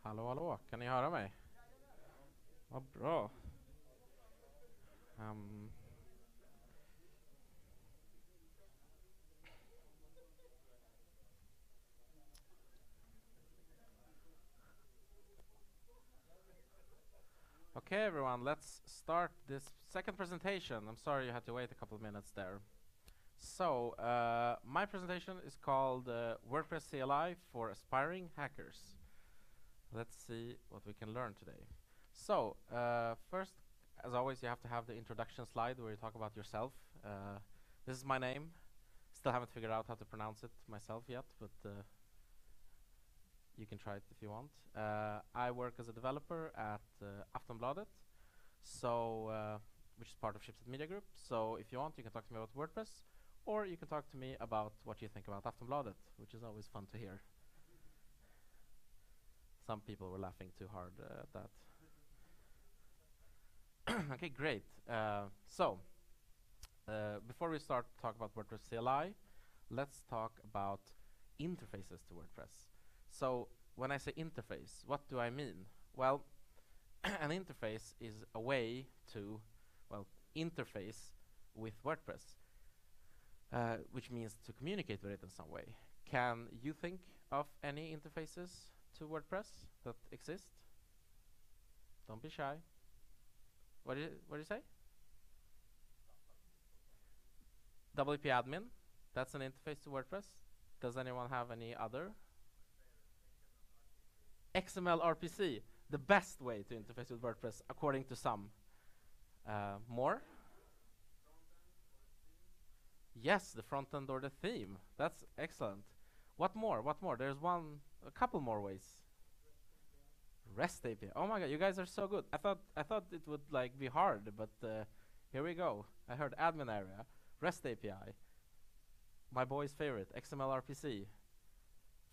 Hallå, hallå, kan ni höra mig? Vad bra. Um, okay, everyone, let's start this second presentation. I'm sorry you had to wait a couple of minutes there. So, my presentation is called WordPress CLI for Aspiring Hackers. Let's see what we can learn today. So, first, as always, you have to have the introduction slide where you talk about yourself. This is my name. Still haven't figured out how to pronounce it myself yet, but you can try it if you want. I work as a developer at Aftonbladet, so which is part of Schibsted Media Group. So if you want, you can talk to me about WordPress, or you can talk to me about what you think about Aftonbladet, which is always fun to hear. Some people were laughing too hard at that. Okay, great. So before we start to talk about WordPress CLI, let's talk about interfaces to WordPress. So when I say interface, what do I mean? Well, an interface is a way to, well, interface with WordPress, which means to communicate with it in some way. Can you think of any interfaces to WordPress that exist? Don't be shy. What did you say? WP admin, that's an interface to WordPress. Does anyone have any other? XML RPC, the best way to interface with WordPress, according to some. More? Yes, the front end or the theme. That's excellent. What more? What more? There's a couple more ways. REST API. Oh my god, you guys are so good. I thought it would like be hard, but here we go. I heard admin area, REST API. My boy's favorite, XML RPC.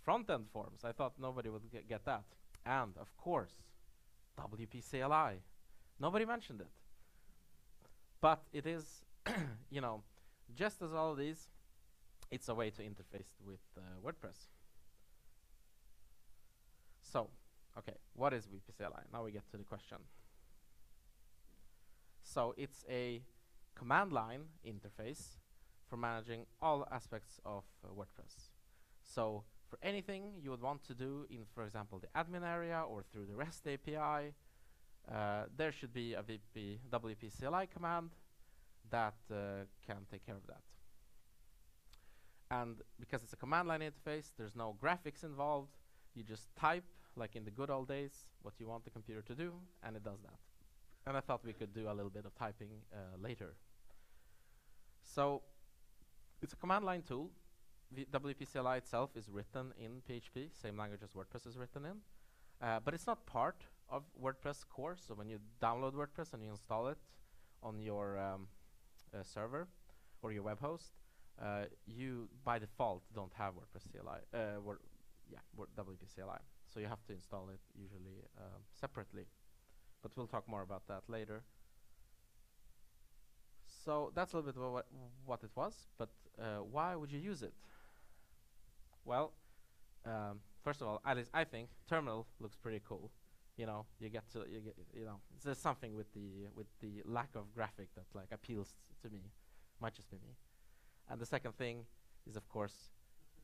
Front-end forms, I thought nobody would get that. And, of course, WP CLI. Nobody mentioned it. But it is, you know, just as all of these, it's a way to interface with WordPress. So, okay, what is WP CLI? Now we get to the question. So, it's a command line interface for managing all aspects of WordPress. So, for anything you would want to do in, for example, the admin area or through the REST API, there should be a WP CLI command that can take care of that. And because it's a command line interface, there's no graphics involved. You just type, like in the good old days, what you want the computer to do, and it does that. And I thought we could do a little bit of typing later. So it's a command line tool. The WP CLI itself is written in PHP, same language as WordPress is written in. But it's not part of WordPress core. So when you download WordPress and you install it on your server or your web host, you by default don't have WordPress CLI, WP CLI. So you have to install it usually separately. But we'll talk more about that later. So that's a little bit about what it was, but why would you use it? Well, first of all, at least I think terminal looks pretty cool. You know, there's something with the lack of graphic that like appeals to me. Might just be me. And the second thing is, of course,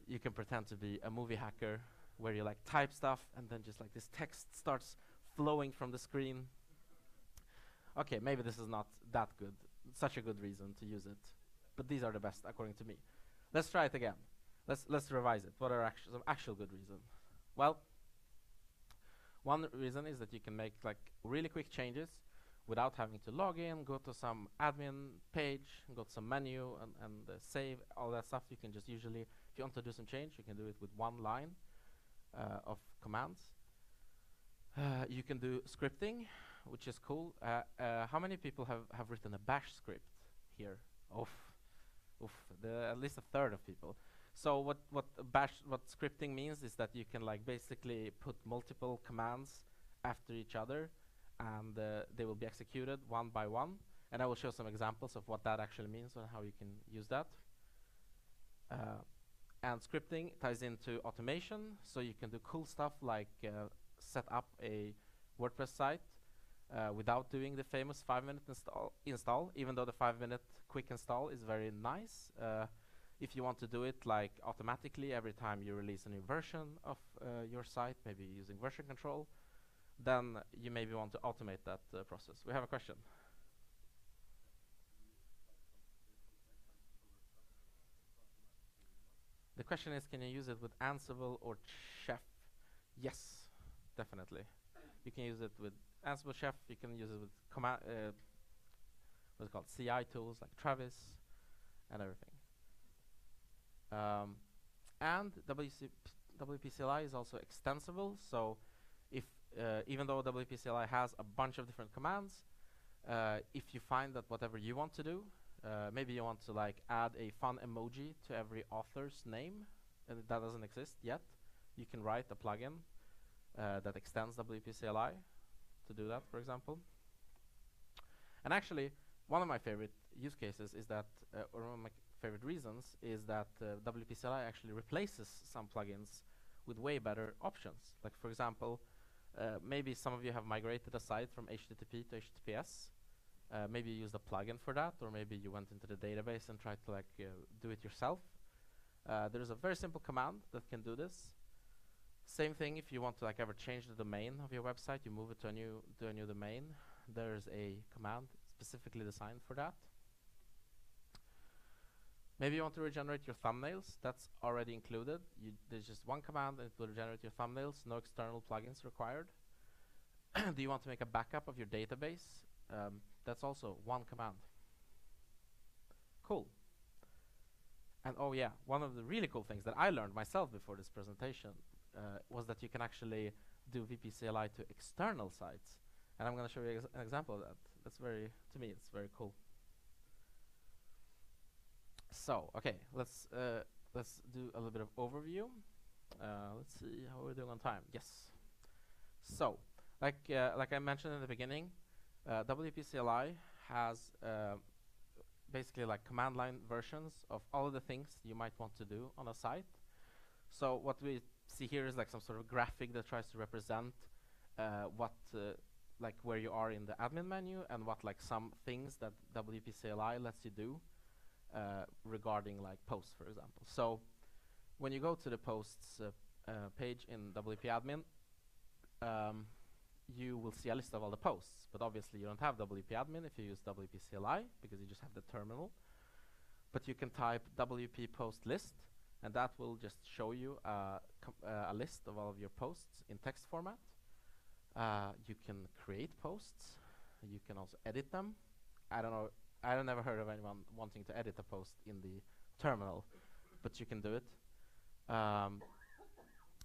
you can pretend to be a movie hacker where you like type stuff and then just like this text starts flowing from the screen. Okay, maybe this is not that good, such a good reason to use it, but these are the best according to me. Let's try it again. Let's revise it. What are some actual good reasons? Well, one reason is that you can make like really quick changes without having to log in, go to some admin page, go to some menu, and save all that stuff. You can just usually, if you want to do some change, you can do it with one line of commands. You can do scripting, which is cool. How many people have written a bash script here? At least a third of people. So what scripting means is that you can like basically put multiple commands after each other, and they will be executed one by one. And I will show some examples of what that actually means and how you can use that. And scripting ties into automation, so you can do cool stuff like set up a WordPress site without doing the famous 5-minute install, even though the 5-minute quick install is very nice. If you want to do it like automatically every time you release a new version of your site, maybe using version control, then you maybe want to automate that process. We have a question. The question is, can you use it with Ansible or Chef? Yes, definitely. You can use it with Ansible Chef. You can use it with what's it called, CI tools like Travis and everything. And WP CLI is also extensible. So if even though WP CLI has a bunch of different commands, if you find that whatever you want to do, maybe you want to like add a fun emoji to every author's name, and that doesn't exist yet, you can write a plugin that extends WP CLI to do that, for example. And actually, one of my favorite use cases is that, or one of my favorite reasons is that WP CLI actually replaces some plugins with way better options. Like for example, maybe some of you have migrated a site from HTTP to HTTPS. Maybe you used a plugin for that, or maybe you went into the database and tried to like do it yourself. There's a very simple command that can do this. Same thing if you want to like ever change the domain of your website, you move it to a new domain. There's a command specifically designed for that. Maybe you want to regenerate your thumbnails. That's already included. There's just one command and it will regenerate your thumbnails. No external plugins required. Do you want to make a backup of your database? That's also one command. Cool. And oh yeah, one of the really cool things that I learned myself before this presentation was that you can actually do WP CLI to external sites. And I'm going to show you an example of that. That's very, to me, it's very cool. So, okay, let's do a little bit of overview. Let's see how we're doing on time. Yes. So, like I mentioned in the beginning, WP CLI has basically like command line versions of all of the things you might want to do on a site. So what we see here is like some sort of graphic that tries to represent like where you are in the admin menu and what like some things that WP CLI lets you do regarding like posts, for example. So when you go to the posts page in WP admin, you will see a list of all the posts, but obviously you don't have WP admin if you use WP CLI because you just have the terminal. But you can type WP post list, and that will just show you a list of all of your posts in text format. You can create posts. You can also edit them. I don't know. I've never heard of anyone wanting to edit a post in the terminal, but you can do it.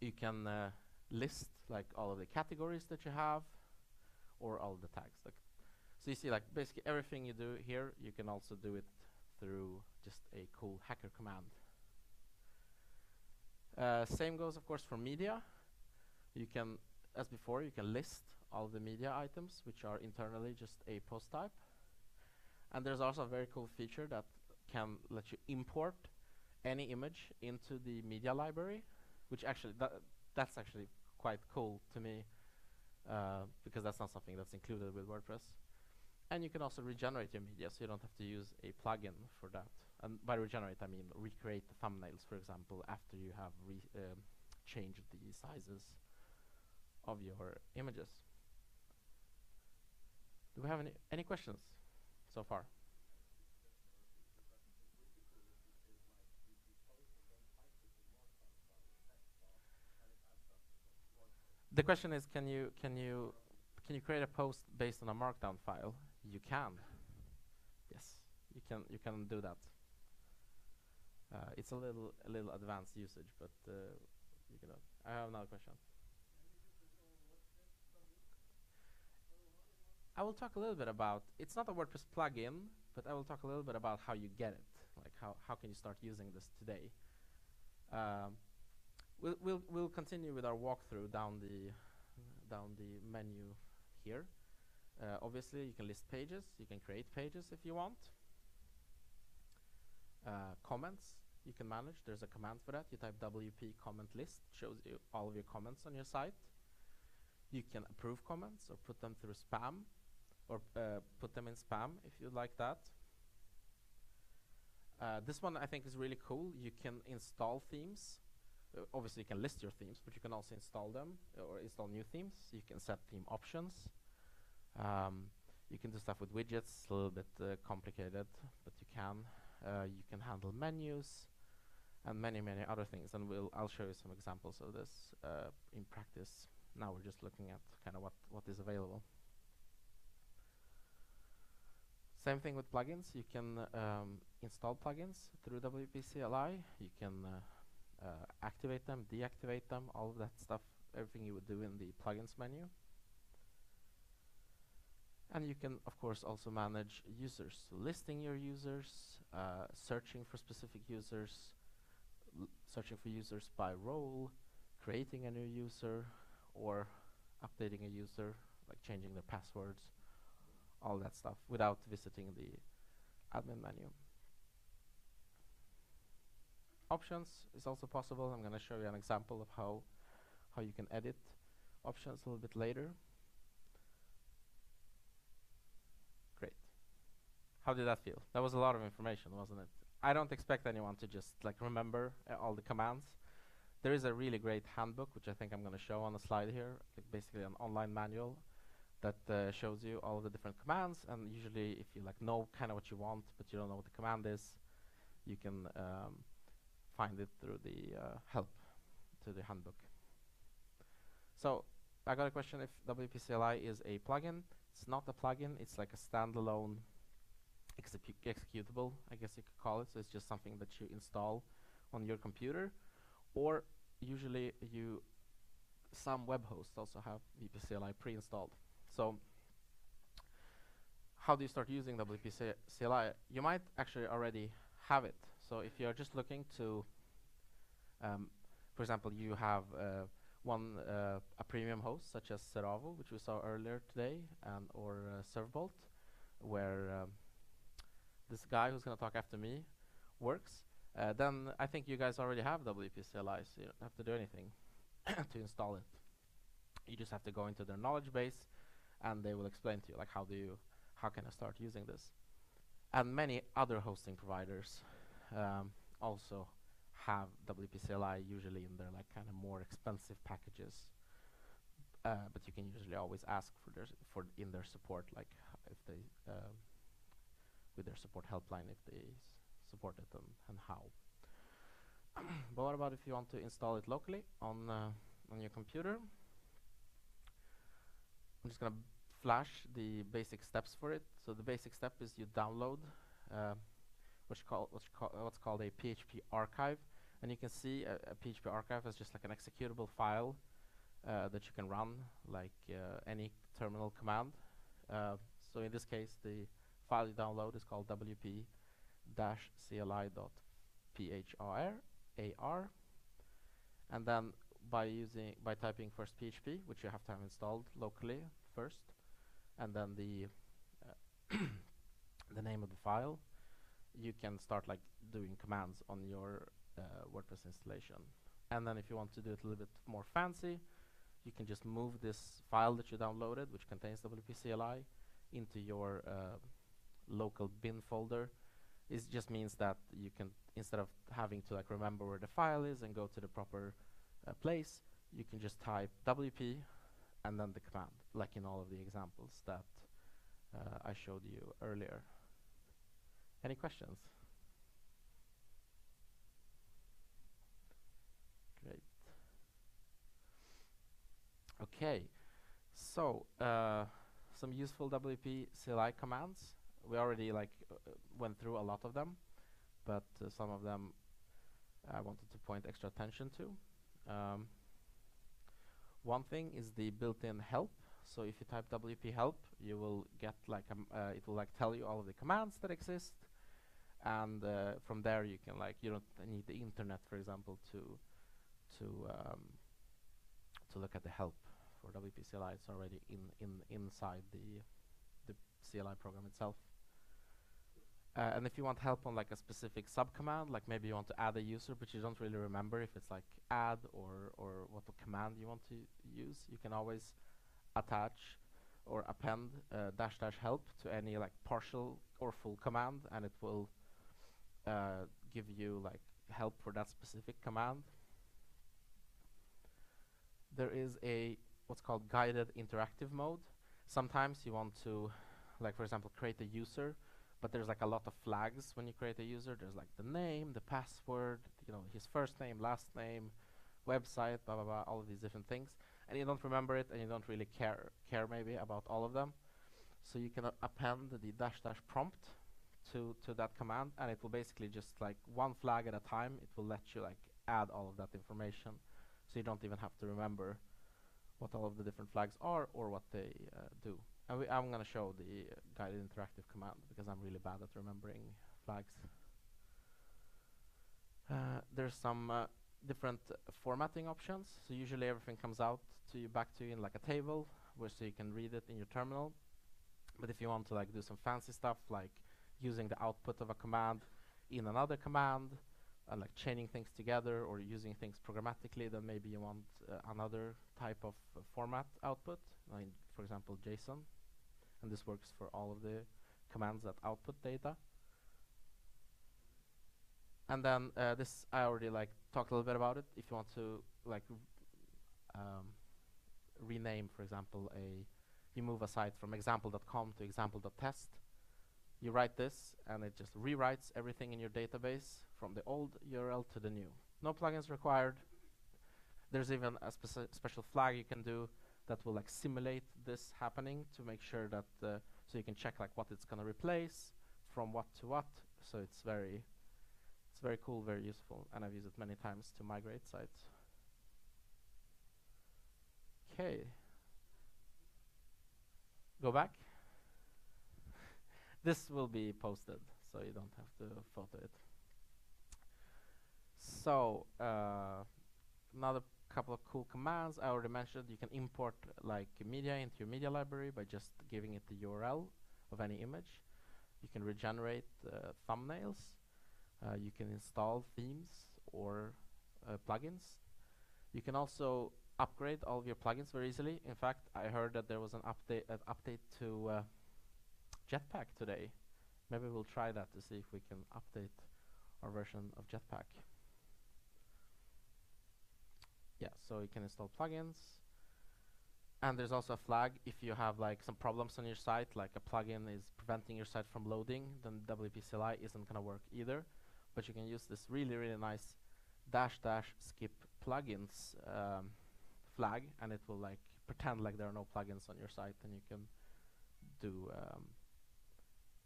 You can list like all of the categories that you have, or all of the tags. Like, so you see, like basically everything you do here, you can also do it through just a cool hacker command. Same goes, of course, for media. You can, as before, you can list all of the media items, which are internally just a post type. And there's also a very cool feature that can let you import any image into the media library, which actually that's actually quite cool to me because that's not something that's included with WordPress. And you can also regenerate your media, so you don't have to use a plugin for that. And by regenerate, I mean recreate the thumbnails, for example, after you have changed the sizes of your images. Do we have any questions so far? The question is, can you create a post based on a markdown file? You can. Yes, you can do that. It's a little advanced usage, but you can. I have another question. I will talk a little bit about. It's not a WordPress plugin, but I will talk a little bit about how you get it. Like how can you start using this today? We'll continue with our walkthrough down the menu here. Obviously, you can list pages. You can create pages if you want. Comments you can manage. There's a command for that. You type WP comment list, shows you all of your comments on your site. You can approve comments or put them through spam, or put them in spam if you'd like that. This one I think is really cool. You can install themes. Obviously you can list your themes, but you can also install them or install new themes. You can set theme options. You can do stuff with widgets. It's a little bit complicated, but you can. You can handle menus and many other things, and I'll show you some examples of this in practice. Now we're just looking at kind of what is available. Same thing with plugins. You can install plugins through WP CLI. You can activate them, deactivate them, all of that stuff, everything you would do in the plugins menu. And you can, of course, also manage users. So listing your users, searching for specific users, searching for users by role, creating a new user, or updating a user, like changing their passwords, all that stuff, without visiting the admin menu. Options is also possible. I'm going to show you an example of how you can edit options a little bit later. Great. How did that feel? That was a lot of information, wasn't it? I don't expect anyone to just like remember all the commands. There is a really great handbook, which I think I'm going to show on the slide here, like basically an online manual that shows you all of the different commands. And usually if you like know kind of what you want, but you don't know what the command is, you can find it through the help to the handbook. So I got a question if WP CLI is a plugin. It's not a plugin. It's like a standalone executable, I guess you could call it. So it's just something that you install on your computer, or usually some web hosts also have WP CLI pre-installed. So how do you start using WP CLI? You might actually already have it. So if you're just looking to, for example, you have a premium host such as Seravo, which we saw earlier today, or Servbolt, where this guy who's going to talk after me works, then I think you guys already have WP CLI, so you don't have to do anything to install it. You just have to go into their knowledge base, and they will explain to you like how can I start using this. And many other hosting providers also have WP CLI, usually in their like kind of more expensive packages. But you can usually always ask for in their support, like if they with their support helpline, if they support it and how. But what about if you want to install it locally on your computer? I'm just gonna flash the basic steps for it. So the basic step is you download what's called a PHP archive, and you can see a PHP archive as just like an executable file that you can run like any terminal command. So in this case, the file you download is called wp-cli.phar, and then by typing first PHP, which you have to have installed locally first, and then the the name of the file, you can start like doing commands on your WordPress installation. And then if you want to do it a little bit more fancy, you can just move this file that you downloaded, which contains WP CLI, into your local bin folder. It just means that you can, instead of having to like remember where the file is and go to the proper place, you can just type WP and then the command, like in all of the examples that I showed you earlier. Any questions? Great. Okay, so some useful WP CLI commands. We already went through a lot of them, but some of them I wanted to point extra attention to. One thing is the built-in help. So if you type WP help, you will get like it will like tell you all of the commands that exist, and from there you can you don't need the internet, for example, to look at the help for WP CLI. It's already inside the CLI program itself. And if you want help on like a specific subcommand, like maybe you want to add a user, but you don't really remember if it's like add or what command you want to use, you can always attach or append dash dash help to any like partial or full command, and it will give you like help for that specific command. There is a what's called guided interactive mode. Sometimes you want to, like for example, create a user, but there's like a lot of flags when you create a user. There's like the name, the password, you know, his first name, last name, website, blah blah blah, all of these different things, and you don't remember it, and you don't really care maybe about all of them. So you can append the dash dash prompt to that command, and it will basically just like one flag at a time. It will let you like add all of that information, so you don't even have to remember what all of the different flags are or what they do. And I'm going to show the guided interactive command because I'm really bad at remembering flags. There's some different formatting options. So usually everything comes out to you back to you in like a table, where so you can read it in your terminal. But if you want to like do some fancy stuff like using the output of a command in another command, like chaining things together or using things programmatically, then maybe you want another type of format output, like for example JSON, and this works for all of the commands that output data. And then this I already like talked a little bit about it. If you want to like rename, for example, you move a site from example.com to example.test, you write this and it just rewrites everything in your database from the old URL to the new. No plugins required. There's even a special flag you can do that will like simulate this happening to make sure that so you can check like what it's going to replace from what to what. So it's very cool, very useful, and I've used it many times to migrate sites. Okay. Go back. This will be posted, so you don't have to photo it. So another couple of cool commands I already mentioned. You can import like media into your media library by just giving it the URL of any image. You can regenerate thumbnails. You can install themes or plugins. You can also upgrade all of your plugins very easily. In fact, I heard that there was an update to Jetpack today. Maybe we'll try that to see if we can update our version of Jetpack. Yeah, so you can install plugins. And there's also a flag if you have like some problems on your site, like a plugin is preventing your site from loading, then WP CLI isn't gonna work either. But you can use this really nice --skip plugins flag, and it will like pretend like there are no plugins on your site, and you can do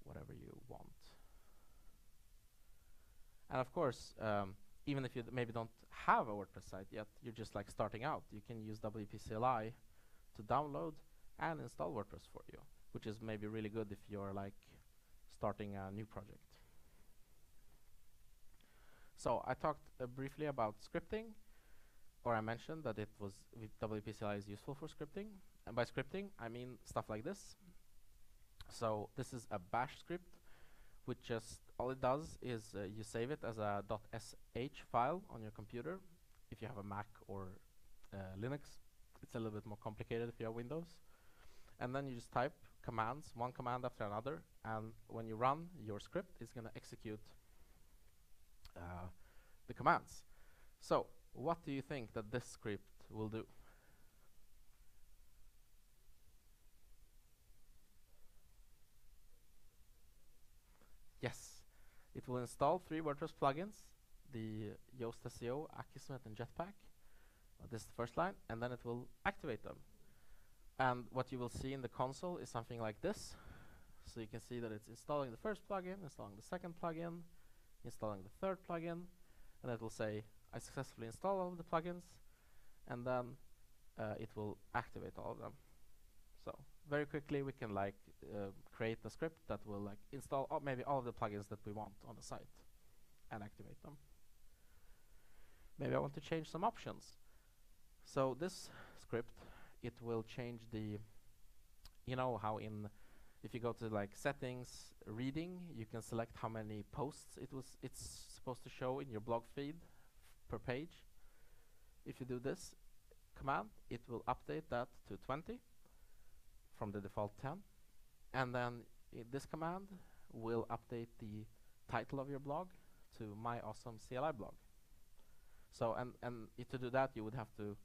whatever you want. And of course, even if you maybe don't have a WordPress site yet, you're just like starting out, you can use WP CLI to download and install WordPress for you, which is maybe really good if you're like starting a new project. So I talked briefly about scripting, or I mentioned that it was WP CLI is useful for scripting, and by scripting I mean stuff like this. So this is a bash script, which just all it does is you save it as a .sh file on your computer. If you have a Mac or Linux, it's a little bit more complicated if you have Windows. And then you just type commands, one command after another, and when you run your script, it's going to execute the commands. So what do you think that this script will do? Yes, it will install 3 WordPress plugins, the Yoast SEO, Akismet, and Jetpack. This is the first line, and then it will activate them. And what you will see in the console is something like this. So you can see that it's installing the first plugin, installing the second plugin, installing the third plugin, and it will say, I successfully installed all of the plugins, and then it will activate all of them. So very quickly we can like create a script that will like install maybe all of the plugins that we want on the site and activate them. Maybe I want to change some options. So this script, it will change the, you know how if you go to like settings, reading, you can select how many posts it's supposed to show in your blog feed per page. If you do this command, it will update that to 20. from the default 10, and then this command will update the title of your blog to My Awesome CLI Blog. So and to do that, you would have to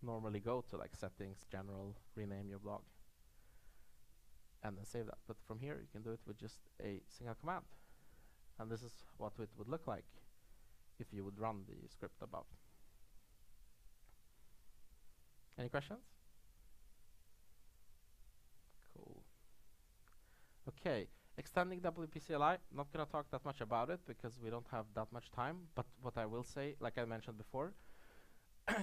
normally go to like settings, general, rename your blog, and then save that. But from here, you can do it with just a single command. And this is what it would look like if you would run the script above. Any questions? Cool. Okay, extending WP CLI, not going to talk that much about it because we don't have that much time, but what I will say, like I mentioned before,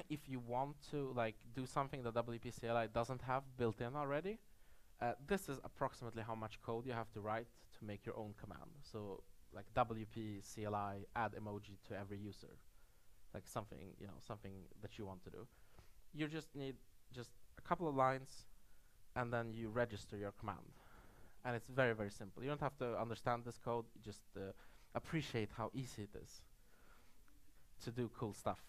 if you want to like do something that WP CLI doesn't have built in already, this is approximately how much code you have to write to make your own command. So like WP CLI add emoji to every user, like something, you know, something that you want to do. You just need just a couple of lines, and then you register your command. And it's very, very simple. You don't have to understand this code, you just appreciate how easy it is to do cool stuff.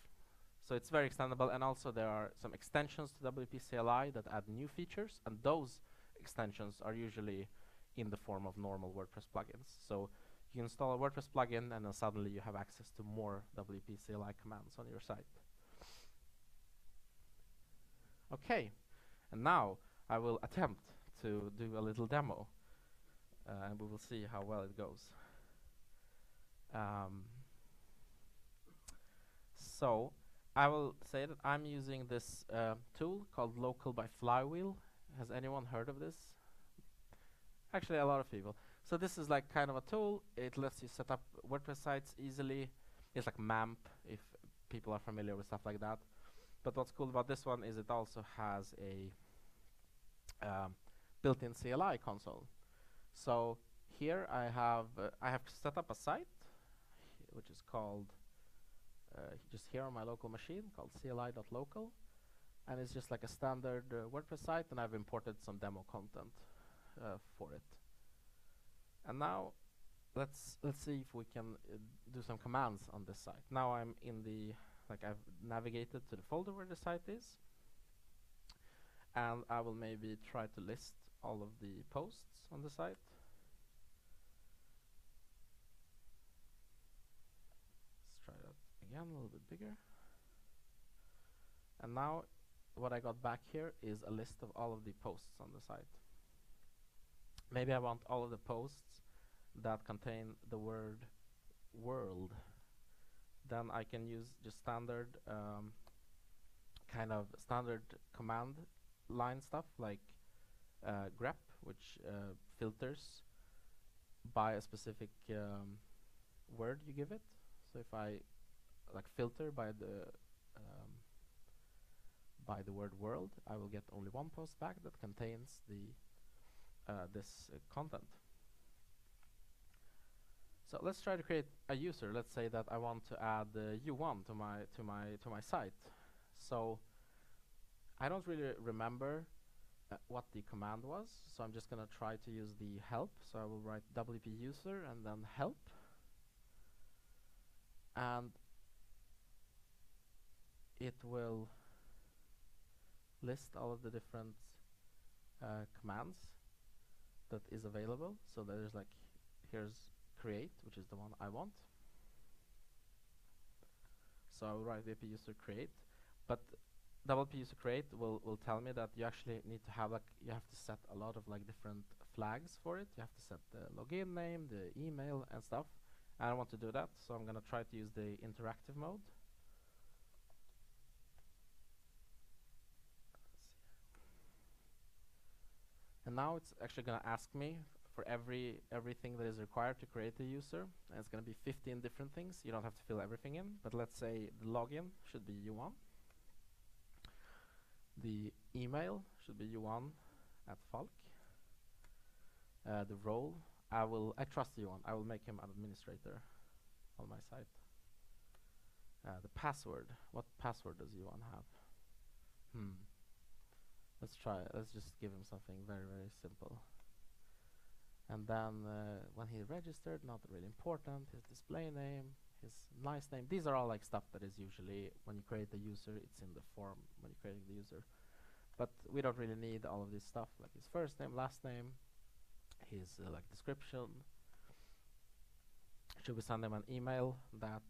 So it's very extendable, and also there are some extensions to WP CLI that add new features, and those extensions are usually in the form of normal WordPress plugins. So you install a WordPress plugin, and then suddenly you have access to more WP CLI commands on your site. Okay, and now I will attempt to do a little demo, and we will see how well it goes. So I will say that I'm using this tool called Local by Flywheel. Has anyone heard of this? Actually, a lot of people. So this is like kind of a tool. It lets you set up WordPress sites easily. It's like MAMP, if people are familiar with stuff like that. But what's cool about this one is it also has a built-in CLI console. So here I have set up a site which is called just here on my local machine, called CLI.local, and it's just like a standard WordPress site, and I've imported some demo content for it. And now let's see if we can do some commands on this site. Now I'm in the, like, I've navigated to the folder where the site is, and I will maybe try to list all of the posts on the site. Let's try that again, a little bit bigger. And now what I got back here is a list of all of the posts on the site. Maybe I want all of the posts that contain the word world. Then I can use just standard kind of standard command line stuff like grep, which filters by a specific word you give it. So if I like filter by the word world, I will get only one post back that contains the this content. So let's try to create a user. Let's say that I want to add U1 to my site. So I don't really remember what the command was, so I'm just gonna try to use the help. So I will write WP user and then help, and it will list all of the different commands that is available. So there's like, here's create, which is the one I want. So I will write WP user create, but WP user create will tell me that you actually need to have, like, you have to set a lot of like different flags for it. You have to set the login name, the email and stuff. I don't want to do that, so I'm gonna try to use the interactive mode. And now it's actually gonna ask me for everything that is required to create a user, and it's gonna be 15 different things. You don't have to fill everything in, but let's say the login should be U1. The email should be U1 at Falk. The role, I trust U1. I will make him an administrator on my site. The password, what password does U1 have? Let's try it. Let's just give him something very, very simple. And then when he registered, not really important, his display name, his nice name. These are all like stuff that is usually, when you create a user, it's in the form when you're creating the user. but we don't really need all of this stuff, like his first name, last name, his like description. Should we send him an email that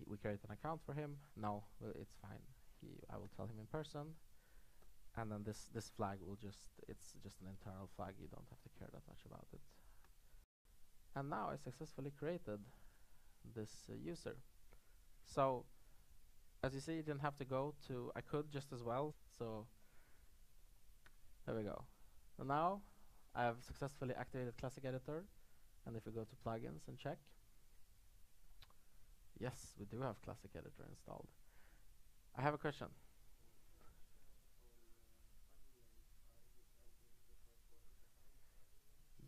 we create an account for him? No, well, it's fine. I will tell him in person, and then this flag will it's just an internal flag. You don't have to care that much about it. And now I successfully created this user. So as you see, you didn't have to go to, I could just as well. So there we go. And now I have successfully activated Classic Editor. And if we go to plugins and check, yes, we do have Classic Editor installed. I have a question.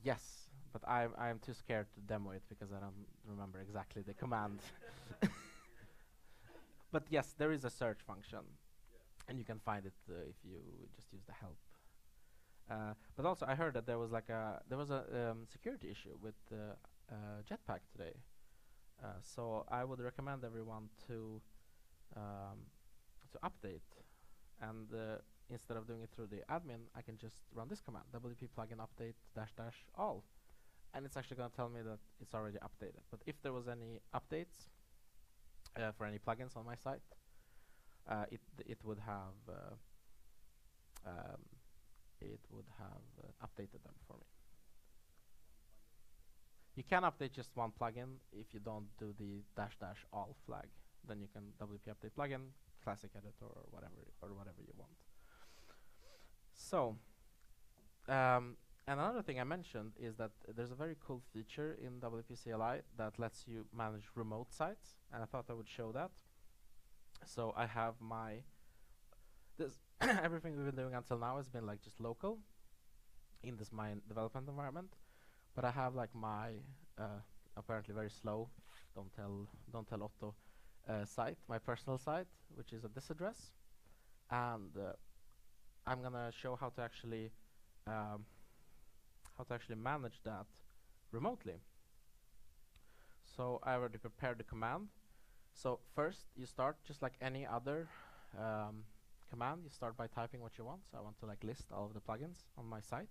Yes, but I'm too scared to demo it because I don't remember exactly the command. But yes, there is a search function, and you can find it if you just use the help. But also, I heard that there was a security issue with Jetpack today. So I would recommend everyone to update, and instead of doing it through the admin, I can just run this command: WP plugin update -- all, and it's actually going to tell me that it's already updated. But if there was any updates for any plugins on my site, it would have updated them for me. You can update just one plugin if you don't do the -- all flag. Then you can WP update plugin, Classic Editor, or whatever you want. So, and another thing I mentioned is that there's a very cool feature in WP CLI that lets you manage remote sites, and I thought I would show that. So I have everything we've been doing until now has been like just local in this my development environment, but I have like my apparently very slow, don't tell Otto, site, my personal site, which is at this address, and I'm gonna show how to actually manage that remotely. So I already prepared the command. So first you start just like any other command. You start by typing what you want. So I want to like list all of the plugins on my site,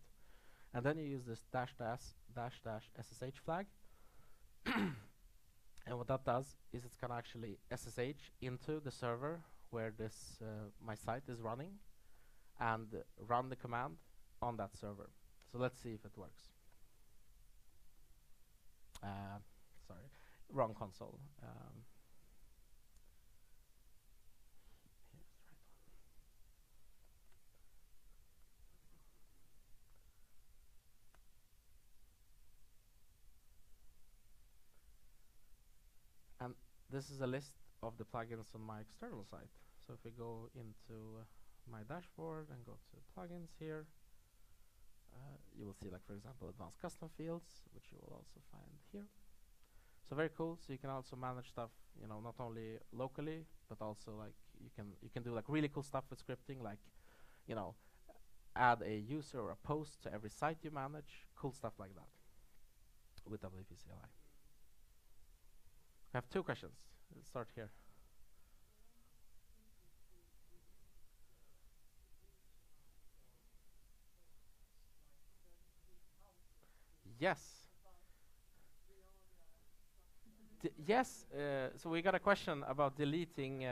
and then you use this --SSH flag. And what that does is it's gonna actually SSH into the server where this my site is running, and run the command on that server. So let's see if it works. Sorry, wrong console. Here's the right one. And this is a list of the plugins on my external site. So if we go into my dashboard and go to plugins here, you will see, like, for example, advanced custom fields, which you will also find here. So very cool. So you can also manage stuff, not only locally, but also like you can do like really cool stuff with scripting, like, add a user or a post to every site you manage, cool stuff like that with WP CLI. I have two questions. Let's start here. Yes. Yes. So we got a question about deleting.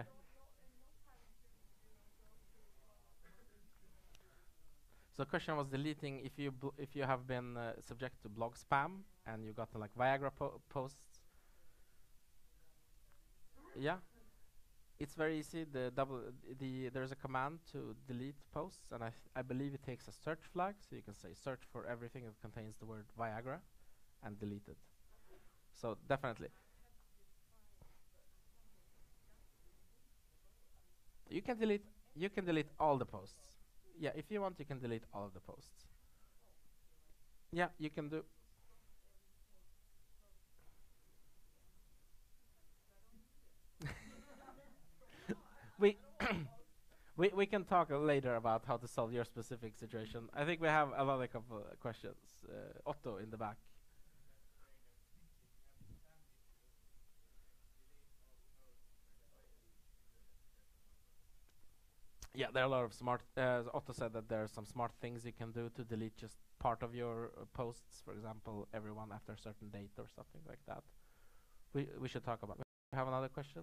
So the question was deleting if you have been subject to blog spam and you got like Viagra posts. Yeah. It's very easy. There's a command to delete posts, and I believe it takes a search flag, so you can say search for everything that contains the word Viagra, and delete it. So definitely, you can delete all the posts. Yeah, if you want, you can delete all of the posts. Yeah, you can do. we we can talk later about how to solve your specific situation. I think we have another couple questions. Otto in the back. Yeah, there are a lot of smart. Otto said that there are some smart things you can do to delete just part of your posts. For example, everyone after a certain date or something like that. We should talk about. We have another question.